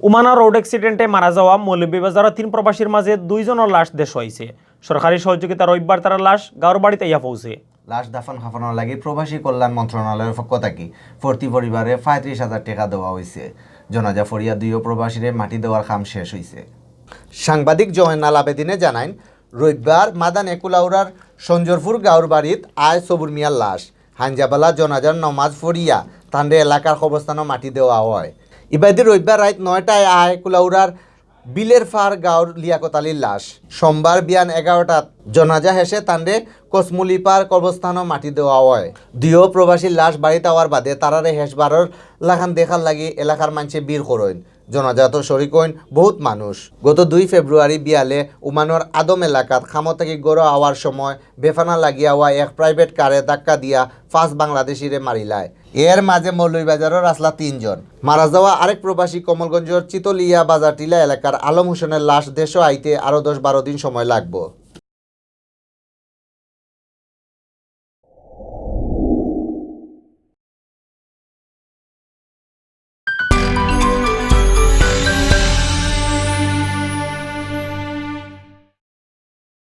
উমানা road অ্যাক্সিডেন্টে মারা যাওয়া মৌলভীবাজারের 3 প্রবাসীর মাঝে 2 জনের লাশ দেশ হয়েছে। সরকারি সহযোগিতা রবিবার তারা লাশ গাঁর বাড়িতে ইয়া পৌঁছে। লাশ দাফন খাফানোর লাগি প্রবাসী কল্যাণ মন্ত্রণালয়ের পক্ষ থেকে প্রতি পরিবারে 35,000 টাকা দেওয়া হয়েছে। জনাজা ফরিয়া 2 প্রবাসীরে মাটি দেওয়ার কাম শেষ হয়েছে। সাংবাদিক জয়নাল আবেদিনে জানান, রবিবার মাদান একুলাউরার সঞ্জরপুর গাঁর বাড়িত আয় সবুর মিয়ার লাশ হাঞ্জাবালা জনাজার নমাজ ফরিয়া তান্ডে এলাকার কবরস্থানও মাটি দেওয়া হয়। ইবাদি রবিবার রাত 9টায় আয় কুলাউরার বিলের ফার গাঁর লিয়াকত আলীর লাশ সোমবার বিয়ান 11টাত জনাজা হেসে তান্ডে কসমুলিপার কবরস্থানও মাটি দেওয়া হয়। 2 প্রবাসীর লাশ বাড়িতে আওয়ার বাদে তারারে হেসবারর লাখান দেখার লাগি এলাকার মানুষে বীর করইন। জনাজাত শরিক হইন বহুত মানুষ। গত 2 ফেব্রুয়ারি বিয়ালে উমানোর আদম এলাকাত খামো থেকে গড় আওয়ার সময় বেফানা লাগিয়া হওয়া এক প্রাইভেট কারে ধাক্কা দিয়া 5 বাংলাদেশিরে মারিলায়। এর মাঝে মৌলভীবাজারের আসলা 3 জন। মারা যাওয়া আরেক প্রবাসী কমলগঞ্জের চিতলিয়া বাজার টিলা এলাকার আলম হোসেনের লাশ দেশও আইতে আরও 10-12 দিন সময় লাগবে।